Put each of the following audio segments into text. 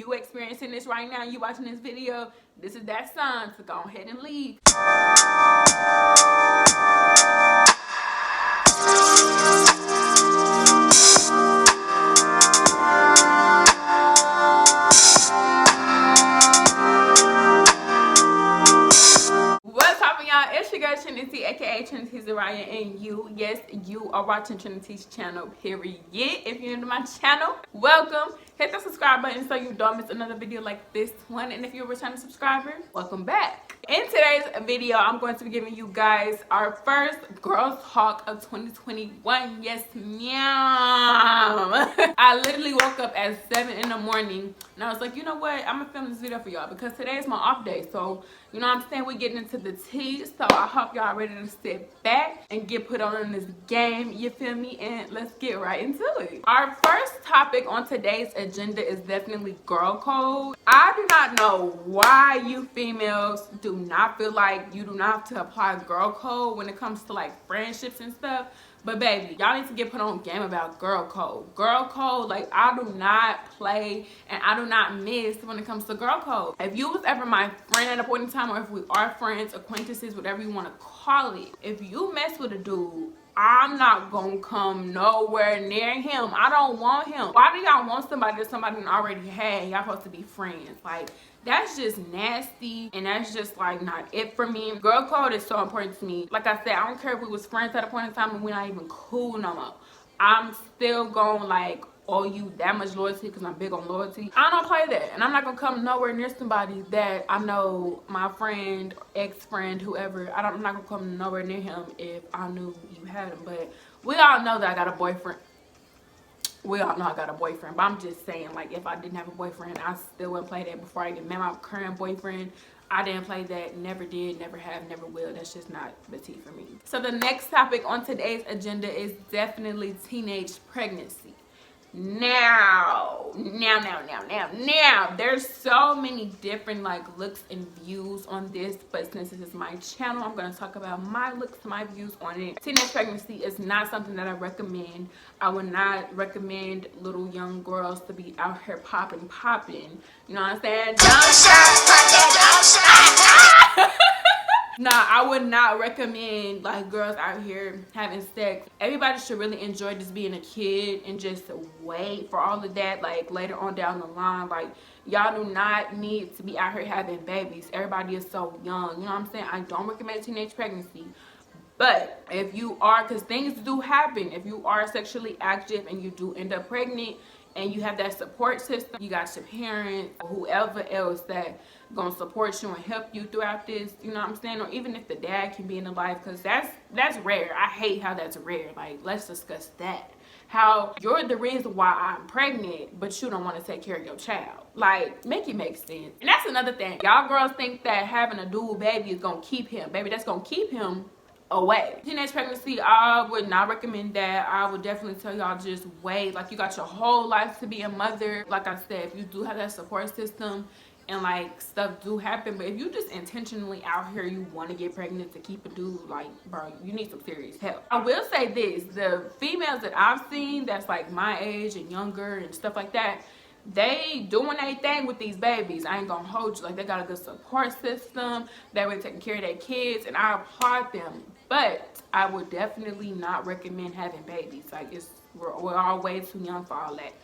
you experiencing this right now, you watching this video, this is that sign, so go ahead and leave. What's up, y'all? It's your girl Triniteigh, aka Triniteigh Zariah, and yes, you are watching Triniteigh's channel, period. If you're new to my channel, welcome. Hit the subscribe button so you don't miss another video like this one, and if you're a returning subscriber, welcome back. In today's video, I'm going to be giving you guys our first girls talk of 2021. Yes, ma'am. I literally woke up at 7 in the morning and I was like, you know what, I'm gonna film this video for y'all because today is my off day. So you know what I'm saying, we're getting into the tea, so I hope y'all ready to sit back and get put on in this game, you feel me? And let's get right into it. Our first topic on today's agenda is definitely girl code. I do not know why you females do not feel like you do not have to apply girl code when it comes to like friendships and stuff. But baby, y'all need to get put on game about girl code. Girl code, like, I do not play and I do not miss when it comes to girl code. If you was ever my friend at a point in time, or if we are friends, acquaintances, whatever you want to call it, if you mess with a dude, I'm not gonna come nowhere near him. I don't want him. Why do y'all want somebody that somebody already had? Y'all supposed to be friends. Like, that's just nasty, and that's just like not it for me. Girl code is so important to me. Like I said, I don't care if we was friends at a point in time and we're not even cool no more. I'm still gonna like owe you that much loyalty because I'm big on loyalty. I don't play that, and I'm not gonna come nowhere near somebody that I know, my friend, ex-friend, whoever. I'm not gonna come nowhere near him if I knew you had him. But we all know that I got a boyfriend. We all know I got a boyfriend, but I'm just saying, like, if I didn't have a boyfriend, I still wouldn't play that. Before I even met my current boyfriend, I didn't play that. Never did, never have, never will. That's just not the tea for me. So the next topic on today's agenda is definitely teenage pregnancy. Now, there's so many different like looks and views on this, but since this is my channel, I'm going to talk about my looks, my views on it. Teenage pregnancy is not something that I recommend. I would not recommend little young girls to be out here popping. You know what I'm saying? Don't stop. Nah, I would not recommend like girls out here having sex. Everybody should really enjoy just being a kid and just wait for all of that like later on down the line. Like, y'all do not need to be out here having babies. Everybody is so young, you know what I'm saying? I don't recommend teenage pregnancy. But if you are, because things do happen, if you are sexually active and you do end up pregnant and you have that support system, you got your parents, whoever else that gonna support you and help you throughout this, you know what I'm saying? Or even if the dad can be in the life, because that's rare. I hate how that's rare. Like, let's discuss that. How you're the reason why I'm pregnant, but you don't want to take care of your child. Like, make it make sense. And that's another thing. Y'all girls think that having a dual baby is gonna keep him. Baby, that's gonna keep him away. Teenage pregnancy, I would not recommend that. I would definitely tell y'all just wait. Like, you got your whole life to be a mother. Like I said, if you do have that support system and like stuff do happen, but if you just intentionally out here you want to get pregnant to keep a dude, like, bro, you need some serious help. I will say this, the females that I've seen that's like my age and younger and stuff like that, they doing their thing with these babies. I ain't gonna hold you. Like, they got a good support system. They were taking care of their kids, and I applaud them. But I would definitely not recommend having babies. Like, we're all way too young for all that.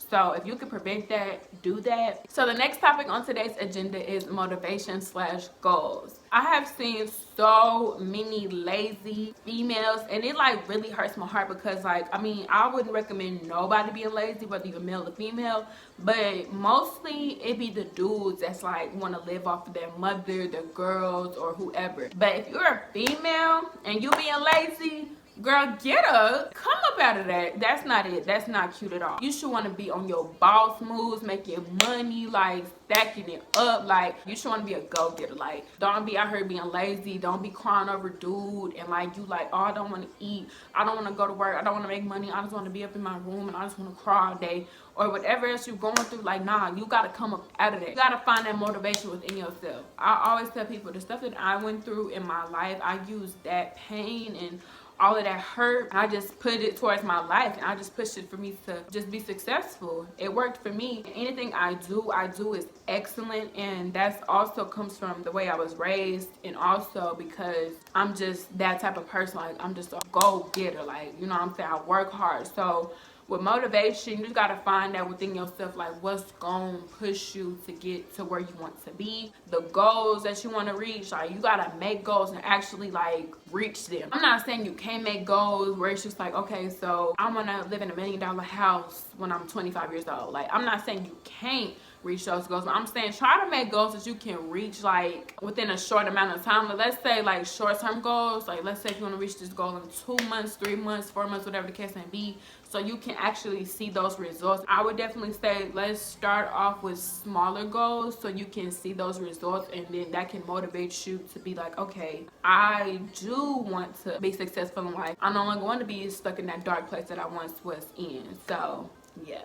So if you can prevent that, do that. So the next topic on today's agenda is motivation / goals. I have seen so many lazy females, and it like really hurts my heart because, like, I mean, I wouldn't recommend nobody being lazy, whether you're male or female, but mostly it be the dudes that's like want to live off of their mother, their girls, or whoever. But if you're a female and you being lazy, girl, get up, come up out of that. That's not it. That's not cute at all. You should want to be on your boss moves, making money, like stacking it up. Like, you should want to be a go-getter. Like, don't be out here being lazy. Don't be crying over dude and like you like, oh, I don't want to eat, I don't want to go to work, I don't want to make money, I just want to be up in my room and I just want to cry all day, or whatever else you're going through. Like, nah, you got to come up out of that. You got to find that motivation within yourself. I always tell people the stuff that I went through in my life, I used that pain and all of that hurt, I just put it towards my life, and I just pushed it for me to just be successful. It worked for me. Anything I do is excellent, and that's also comes from the way I was raised, and also because I'm just that type of person. Like, I'm just a go-getter, like, you know what I'm saying? I work hard. So with motivation, you just gotta find out within yourself, like, what's gonna push you to get to where you want to be. The goals that you want to reach, like, you gotta make goals and actually like reach them. I'm not saying you can't make goals where it's just like, okay, so I want to live in $1 million house when I'm 25 years old. Like, I'm not saying you can't reach those goals, but I'm saying try to make goals that you can reach like within a short amount of time. But let's say like short-term goals, like let's say if you want to reach this goal in 2 months, 3 months, 4 months, whatever the case may be, so you can actually see those results. I would definitely say let's start off with smaller goals so you can see those results, and then that can motivate you to be like, okay, I do want to be successful in life. I no longer want to be stuck in that dark place that I once was in. So yeah.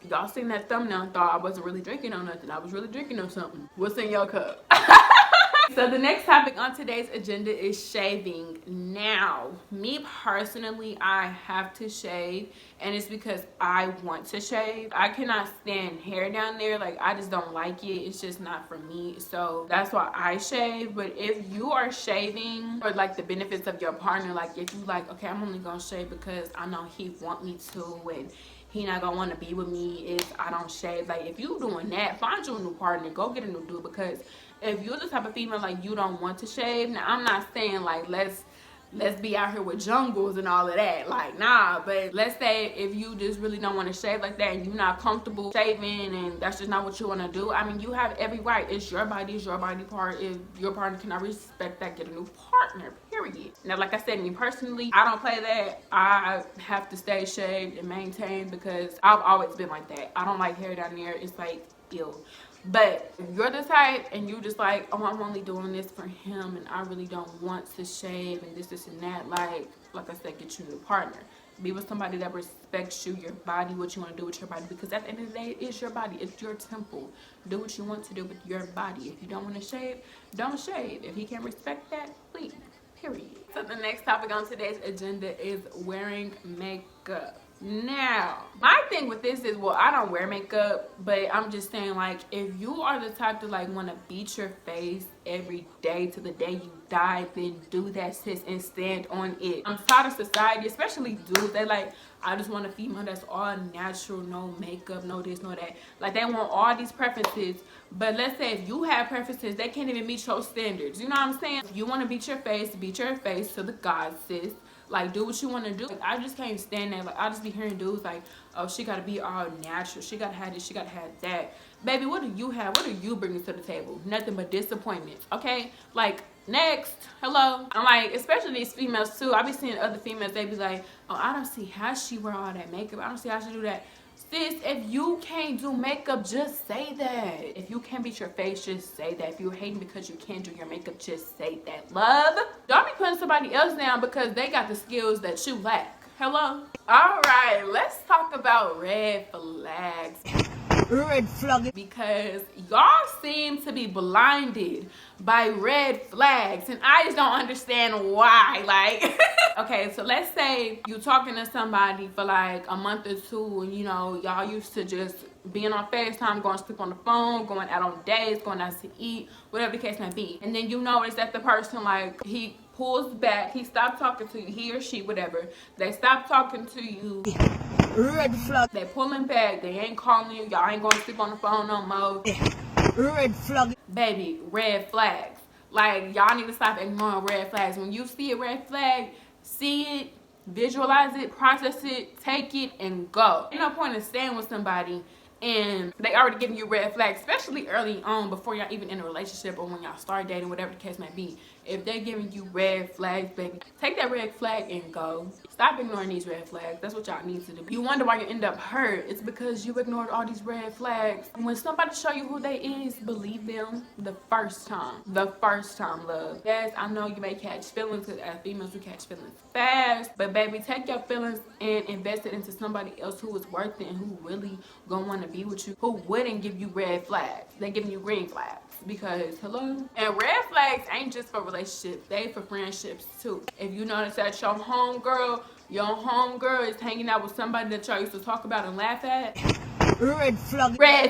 Y'all seen that thumbnail and thought I wasn't really drinking on nothing. I was really drinking on something. What's in your cup? So the next topic on today's agenda is shaving. Now, me personally, I have to shave, and it's because I want to shave. I cannot stand hair down there. Like, I just don't like it. It's just not for me. So that's why I shave. But if you are shaving for like the benefits of your partner, like if you like, okay, I'm only gonna shave because I know he want me to, and he not gonna want to be with me if I don't shave. Like, if you doing that, find you a new partner. Go get a new dude, because if you're the type of female like you don't want to shave, now I'm not saying like let's be out here with jungles and all of that, like, nah. But let's say if you just really don't want to shave like that and you're not comfortable shaving and that's just not what you want to do, I mean, you have every right. It's your body, it's your body part. If your partner cannot respect that, get a new partner, period. Now, like I said, me personally, I don't play that. I have to stay shaved and maintained because I've always been like that. I don't like hair down there. It's like, ew. But if you're the type and you just like, oh, I'm only doing this for him and I really don't want to shave and this and that, like I said, get you a new partner. Be with somebody that respects you, your body, what you want to do with your body, because at the end of the day, it's your body, it's your temple. Do what you want to do with your body. If you don't want to shave, don't shave. If he can't respect that, please, period. So the next topic on today's agenda is wearing makeup. Now, my thing with this is, well, I don't wear makeup, but I'm just saying, like, if you are the type to like want to beat your face every day to the day you die, then do that, sis, and stand on it. I'm tired of society, especially dudes. They like, I just want a female that's all natural, no makeup, no this, no that. Like, they want all these preferences, but let's say if you have preferences, they can't even meet your standards. You know what I'm saying? If you want to beat your face to the gods, sis. Like, do what you want to do. Like, I just can't stand that. Like, I just be hearing dudes like, oh, she got to be all natural. She got to have this. She got to have that. Baby, what do you have? What are you bringing to the table? Nothing but disappointments, okay? Like, next. Hello. I'm like, especially these females, too. I be seeing other females. They be like, oh, I don't see how she wear all that makeup. I don't see how she do that. Sis, if you can't do makeup, just say that. If you can't beat your face, just say that. If you're hating because you can't do your makeup, just say that. Love. Don't be putting somebody else down because they got the skills that you lack. Hello? All right, let's talk about red flags. Red flag. Because y'all seem to be blinded by red flags, and I just don't understand why. Like, okay, so let's say you talking to somebody for like a month or two, and you know, y'all used to just being on FaceTime, going to sleep on the phone, going out on dates, going out to eat, whatever the case may be. And then you notice that the person, like, he pulls back, he stopped talking to you, he or she, whatever. They stop talking to you. Red flag. They pulling back, they ain't calling you, y'all ain't going to sleep on the phone no more. Red flag. Baby, red flags. Like, y'all need to stop ignoring red flags. When you see a red flag, see it, visualize it, process it, take it, and go. Ain't no point in staying with somebody and they already giving you red flags, especially early on before y'all even in a relationship or when y'all start dating, whatever the case may be. If they're giving you red flags, baby, take that red flag and go. Stop ignoring these red flags. That's what y'all need to do. You wonder why you end up hurt. It's because you ignored all these red flags. When somebody show you who they is, believe them the first time. The first time, love. Yes, I know you may catch feelings, because as females, we catch feelings fast. But baby, take your feelings and invest it into somebody else who is worth it and who really gonna want to be with you, who wouldn't give you red flags. They're giving you green flags. because hello. And red flags ain't just for relationships, they for friendships too. If you notice that your homegirl is hanging out with somebody that y'all used to talk about and laugh at, red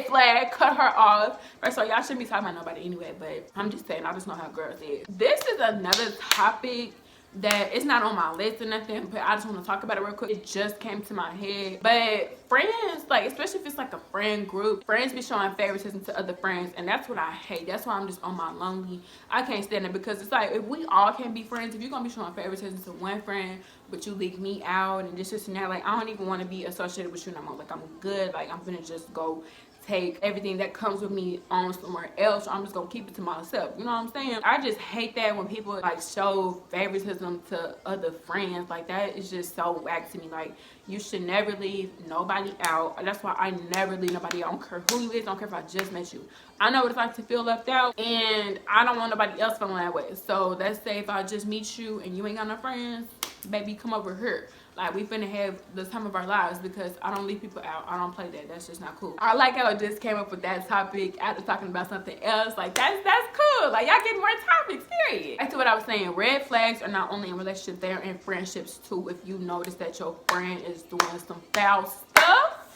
flag, cut her off. First of all, y'all shouldn't be talking about nobody anyway, but I'm just saying, I just know how girls is. This is another topic that it's not on my list or nothing, but I just want to talk about it real quick. It just came to my head. But friends, like, especially if it's like a friend group, friends be showing favoritism to other friends, and that's what I hate. That's why I'm just on my lonely. I can't stand it, because it's like, if we all can be friends, if you're gonna be showing favoritism to one friend but you leave me out and this and that, like, I don't even want to be associated with you no more. Like, I'm good. Like, I'm gonna just go take everything that comes with me on somewhere else. I'm just gonna keep it to myself. You know what I'm saying? I just hate that when people like show favoritism to other friends. Like, that is just so whack to me. Like, you should never leave nobody out. That's why I never leave nobody out. I don't care who you is. I don't care if I just met you. I know what it's like to feel left out, and I don't want nobody else feeling that way. So let's say if I just meet you and you ain't got no friends, baby, come over here. Like, we finna have the time of our lives, because I don't leave people out. I don't play that. That's just not cool. I like how it just came up with that topic after talking about something else. Like, that's cool. Like, y'all get more topics, period. Back to what I was saying. Red flags are not only in relationships, they're in friendships too. If you notice that your friend is doing some foul stuff,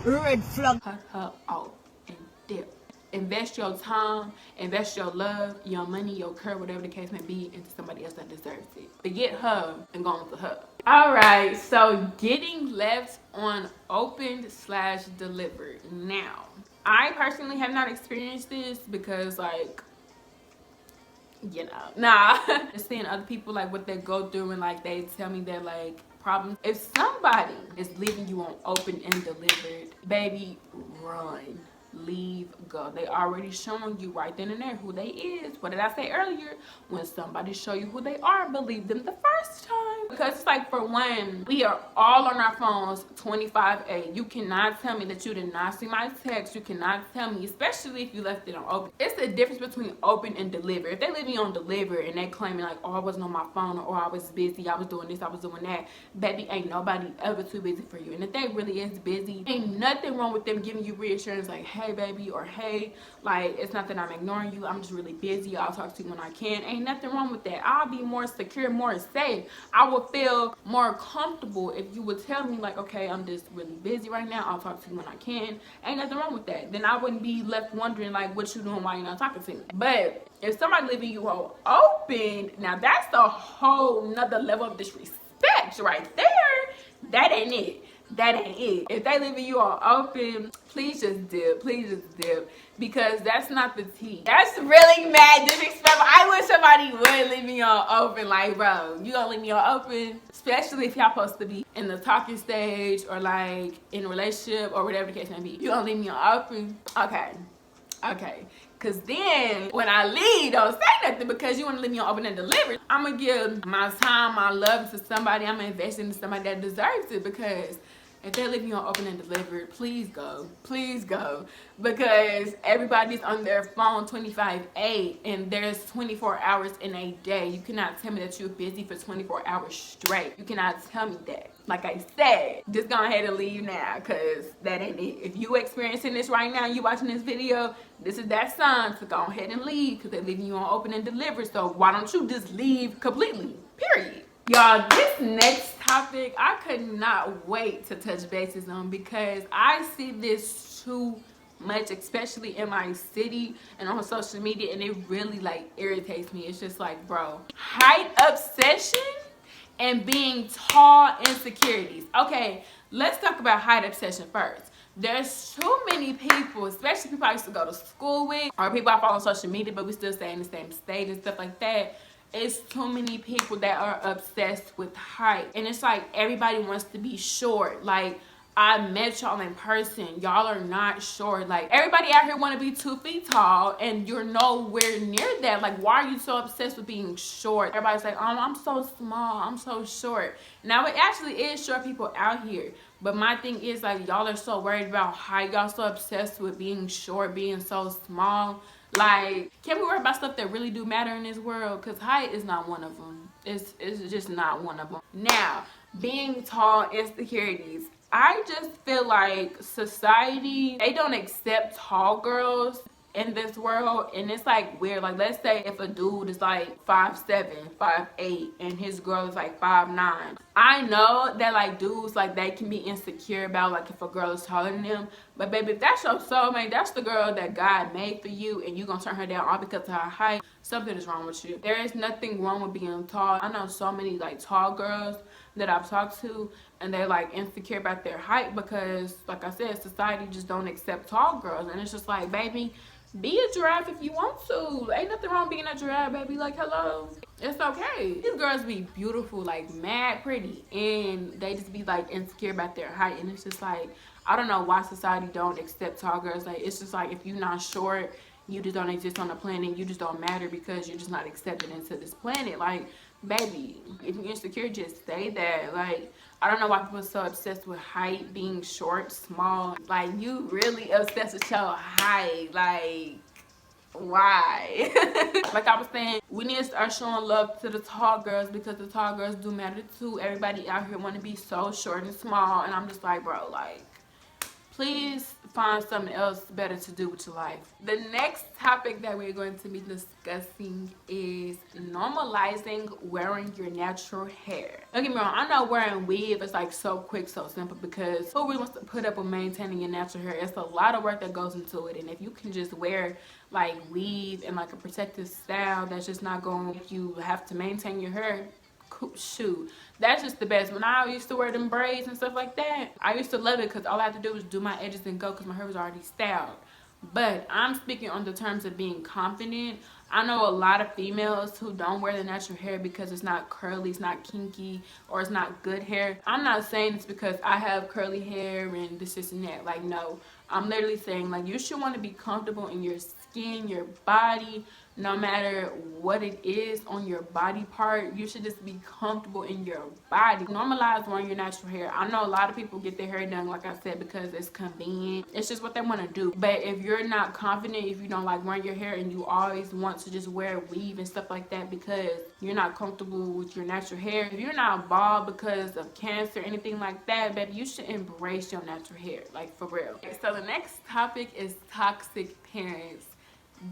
red flag, cut her off and dip. Invest your time, invest your love, your money, your care, whatever the case may be, into somebody else that deserves it. Forget her and go on to her. Alright, so getting left on opened / delivered. Now, I personally have not experienced this because, like, you know, nah. Just seeing other people, like, what they go through, and like they tell me their like problems. If somebody is leaving you on open and delivered, baby, run. Leave, go. They already showing you right then and there who they is. What did I say earlier? When somebody show you who they are, believe them the first time. Because it's like, for one, we are all on our phones 25/8. You cannot tell me that you did not see my text. You cannot tell me, especially if you left it on open. It's the difference between open and deliver. If they leave me on deliver and they claiming like, oh, I wasn't on my phone, or I was busy, I was doing this, I was doing that, baby, ain't nobody ever too busy for you. And if they really is busy, ain't nothing wrong with them giving you reassurance like, hey baby, or hey, like, it's not that I'm ignoring you, I'm just really busy, I'll talk to you when I can. Ain't nothing wrong with that. I'll be more secure, more safe. I will feel more comfortable if you would tell me like, okay, I'm just really busy right now, I'll talk to you when I can. Ain't nothing wrong with that. Then I wouldn't be left wondering like, what you doing, why you're not talking to me. But if somebody leaving you all open, now that's a whole nother level of disrespect right there. That ain't it. That ain't it. If they leaving you all open, please just dip. Please just dip. Because that's not the tea. That's really mad disrespectful. I wish somebody would leave me all open. Like, bro, you gonna leave me all open? Especially if y'all supposed to be in the talking stage, or like in a relationship, or whatever the case may be. You gonna leave me all open? Okay. Okay. Cause then when I leave, don't say nothing, because you want to leave me on open and delivered. I'm gonna give my time, my love to somebody. I'm gonna invest into somebody that deserves it. Because if they leave you on open and delivered, please go. Please go. Because everybody's on their phone 25/8, and there's 24 hours in a day. You cannot tell me that you're busy for 24 hours straight. You cannot tell me that. Like I said, just go ahead and leave now, because that ain't it. If you experiencing this right now, you watching this video, this is that sign to go ahead and leave, because they're leaving you on open and delivered. So why don't you just leave completely? Period. Y'all, this next topic, I could not wait to touch bases on, because I see this too much, especially in my city and on social media, and it really like irritates me. It's just like, bro, height obsession and being tall insecurities. Okay, let's talk about height obsession first. There's too many people, especially people I used to go to school with, or people I follow on social media, but we still stay in the same state and stuff like that. It's too many people that are obsessed with height. And it's like everybody wants to be short. Like, I met y'all in person. Y'all are not short. Like, everybody out here want to be 2 feet tall, and you're nowhere near that. Like, why are you so obsessed with being short? Everybody's like, oh, I'm so small, I'm so short. Now, it actually is short people out here. But my thing is, like, y'all are so worried about height. Y'all so obsessed with being short, being so small. Like, can we worry about stuff that really do matter in this world? Because height is not one of them. It's just not one of them. Now, being tall insecurities. I just feel like society, they don't accept tall girls in this world, and it's like weird. Like, let's say if a dude is like 5'7", 5'8", and his girl is like 5'9". I know that like dudes, like, they can be insecure about like if a girl is taller than them, but baby, if that's your soulmate, that's the girl that God made for you, and you gonna turn her down all because of her height, something is wrong with you. There is nothing wrong with being tall. I know so many like tall girls that I've talked to, and they're like insecure about their height because, like I said, society just don't accept tall girls. And it's just like, baby, be a giraffe if you want to. Ain't nothing wrong being a giraffe, baby. Like, hello, it's okay. These girls be beautiful, like mad pretty, and they just be like insecure about their height. And it's just like, I don't know why society don't accept tall girls. Like, it's just like, if you're not short, you just don't exist on the planet. You just don't matter because you're just not accepted into this planet. Like, baby, if you're insecure, just say that. Like, I don't know why people are so obsessed with height, being short, small. Like, you really obsessed with your height. Like, why? Like I was saying, we need to start showing love to the tall girls because the tall girls do matter too. Everybody out here want to be so short and small, and I'm just like, bro, like, please find something else better to do with your life. The next topic that we're going to be discussing is normalizing wearing your natural hair. Don't get me wrong, I know wearing weave is like so quick, so simple, because who really wants to put up with maintaining your natural hair? It's a lot of work that goes into it, and if you can just wear like weave and like a protective style that's just not going to make you have to maintain your hair, shoot, that's just the best. When I used to wear them braids and stuff like that, I used to love it because all I had to do was do my edges and go because my hair was already styled. But I'm speaking on the terms of being confident. I know a lot of females who don't wear the natural hair because it's not curly, it's not kinky, or it's not good hair. I'm not saying it's because I have curly hair and this and that. Like, no. I'm literally saying, like, you should want to be comfortable in your skin, your body, no matter what it is on your body part. You should just be comfortable in your body. Normalize wearing your natural hair. I know a lot of people get their hair done, like I said, because it's convenient. It's just what they want to do. But if you're not confident, if you don't like wearing your hair and you always want to just wear weave and stuff like that because you're not comfortable with your natural hair, if you're not bald because of cancer or anything like that, baby, you should embrace your natural hair, like, for real. So the next topic is toxic parents.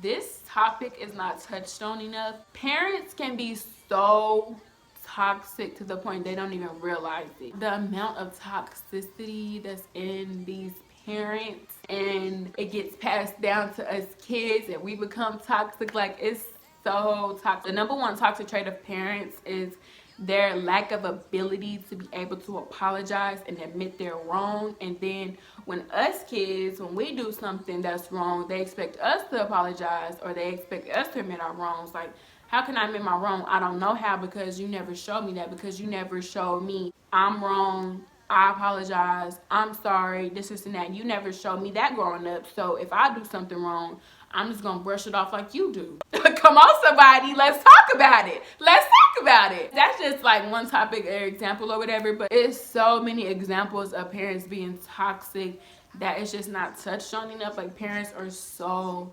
This topic is not touched on enough. Parents can be so toxic to the point they don't even realize it. The amount of toxicity that's in these parents, and it gets passed down to us kids, and we become toxic. Like, it's so toxic. The number one toxic trait of parents is their lack of ability to be able to apologize and admit they're wrong. And then when us kids, when we do something that's wrong, they expect us to apologize, or they expect us to admit our wrongs. Like, how can I admit my wrong? I don't know how, because you never showed me that, because you never showed me I'm wrong, I apologize, I'm sorry, this and that. You never showed me that growing up. So if I do something wrong, I'm just gonna brush it off like you do. Come on, somebody, let's talk about it. Let's talk about it. That's just like one topic or example or whatever, but it's so many examples of parents being toxic that it's just not touched on enough. Like, parents are so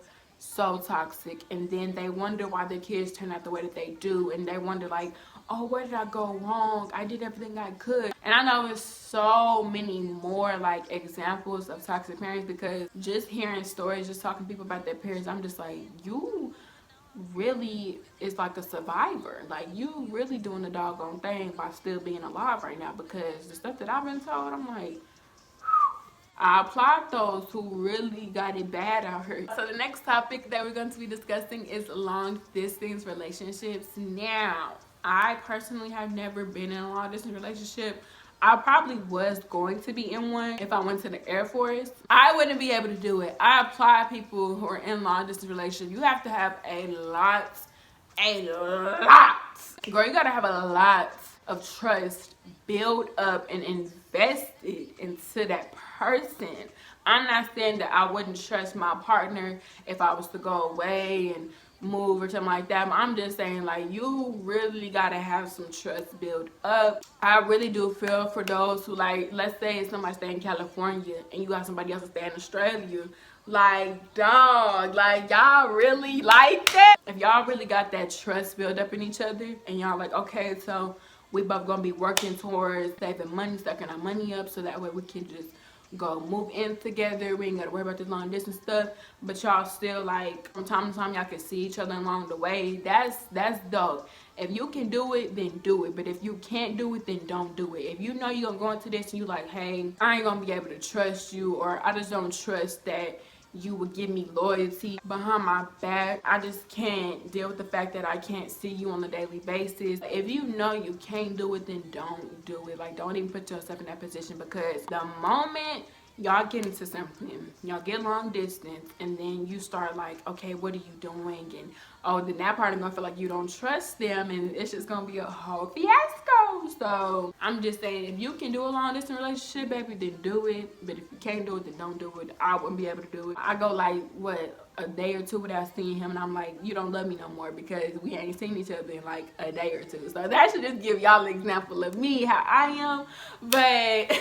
toxic, and then they wonder why their kids turn out the way that they do, and they wonder like, oh, where did I go wrong? I did everything I could. And I know there's so many more like examples of toxic parents, because just hearing stories, just talking to people about their parents, I'm just like, you really is like a survivor. Like, you really doing the doggone thing by still being alive right now, because the stuff that I've been told, I'm like, I applaud those who really got it bad out here. So the next topic that we're going to be discussing is long distance relationships. Now, I personally have never been in a long distance relationship. I probably was going to be in one if I went to the Air Force. I wouldn't be able to do it. I applaud people who are in long distance relationships. You have to have a lot. Girl, you gotta have a lot of trust built up and invested into that person. I'm not saying that I wouldn't trust my partner if I was to go away and move or something like that, but I'm just saying, like, you really gotta have some trust built up. I really do feel for those who, like, let's say somebody stay in California and you got somebody else to stay in Australia. Like, dog, like, y'all really like that? If y'all really got that trust built up in each other, and y'all like, okay, so we both gonna be working towards saving money, stacking our money up, so that way we can just go move in together. We ain't gotta worry about this long distance stuff. But y'all still like from time to time y'all can see each other along the way. That's dope. If you can do it, then do it. But if you can't do it, then don't do it. If you know you're gonna go into this and you like, hey, I ain't gonna be able to trust you, or I just don't trust that you would give me loyalty behind my back. I just can't deal with the fact that I can't see you on a daily basis. If you know you can't do it, then don't do it. Like, don't even put yourself in that position, because the moment y'all get into something, y'all get long distance, and then you start like, okay, what are you doing? And oh, then that part is gonna feel like you don't trust them, and it's just gonna be a whole fiasco. So I'm just saying, if you can do a long distance relationship, baby, then do it. But if you can't do it, then don't do it. I wouldn't be able to do it. I go like what, a day or two without seeing him, and I'm like, you don't love me no more, because we ain't seen each other in like a day or two. So that should just give y'all an example of me, how I am. But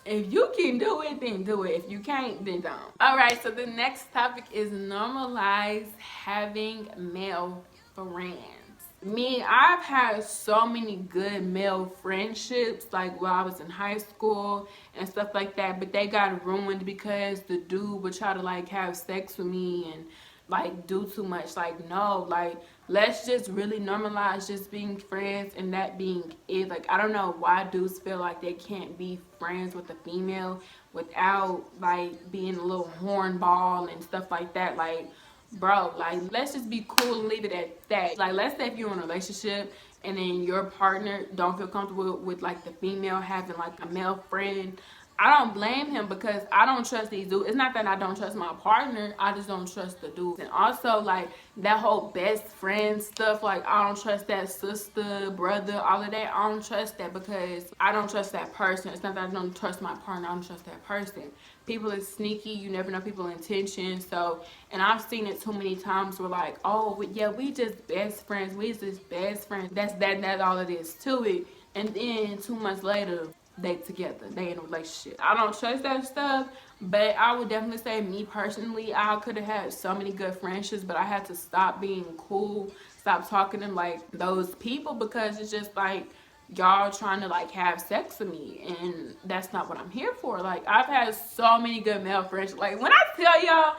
if you can do it, then do it. If you can't, then don't. All right, so the next topic is normalize having male friends. Me, I've had so many good male friendships, like while I was in high school and stuff like that, but they got ruined because the dude would try to like have sex with me and like do too much. Like, no, like, let's just really normalize just being friends and that being it. Like, I don't know why dudes feel like they can't be friends with a female without like being a little hornball and stuff like that. Like, bro, like, let's just be cool and leave it at that. Like, let's say if you're in a relationship and then your partner don't feel comfortable with like the female having like a male friend, I don't blame him, because I don't trust these dudes. It's not that I don't trust my partner, I just don't trust the dudes. And also like that whole best friend stuff, like I don't trust that sister, brother, all of that. I don't trust that, because I don't trust that person. It's not that I don't trust my partner, I don't trust that person. People is sneaky, you never know people's intentions. So, and I've seen it too many times where like, oh yeah, we just best friends, we just best friends. That's all it is to it. And then 2 months later, they together, they in a relationship. I don't trust that stuff, but I would definitely say, me personally, I could have had so many good friendships, but I had to stop being cool, stop talking to like those people, because it's just like y'all trying to like have sex with me, and that's not what I'm here for. Like, I've had so many good male friendships. Like, when I tell y'all,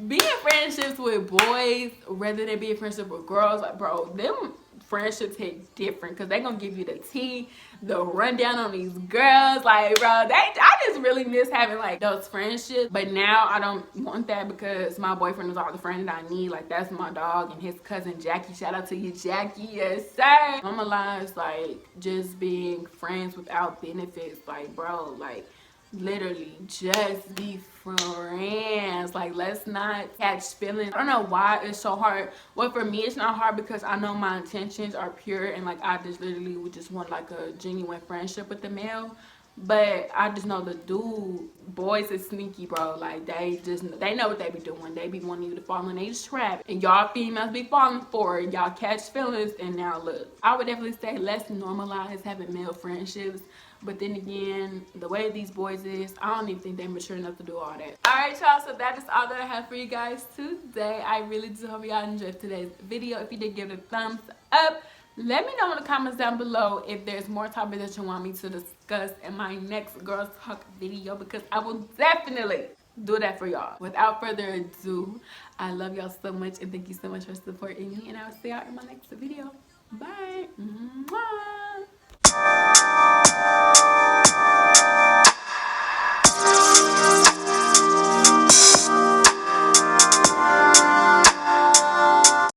being friendships with boys rather than being friendship with girls, like, bro, them friendships hit different, because they gonna give you the tea, the rundown on these girls. Like, bro, I just really miss having like those friendships. But now I don't want that, because my boyfriend is all the friend that I need. Like, that's my dog and his cousin Jackie. Shout out to you, Jackie. Yes, sir. Normalize like just being friends without benefits. Like, bro, like, literally just be friends. Like, let's not catch feelings. I don't know why it's so hard. Well, for me it's not hard, because I know my intentions are pure, and like I just literally would just want like a genuine friendship with the male. But I just know the boys is sneaky, bro. Like, they know what they be doing. They be wanting you to fall in a trap, and y'all females be falling for it. Y'all catch feelings, and now look. I would definitely say let's normalize having male friendships. But then again, the way these boys is, I don't even think they're mature enough to do all that. Alright, y'all, so that is all that I have for you guys today. I really do hope y'all enjoyed today's video. If you did, give it a thumbs up. Let me know in the comments down below if there's more topics that you want me to discuss in my next Girls Talk video, because I will definitely do that for y'all. Without further ado, I love y'all so much, and thank you so much for supporting me, and I will see y'all in my next video. Bye. Mwah.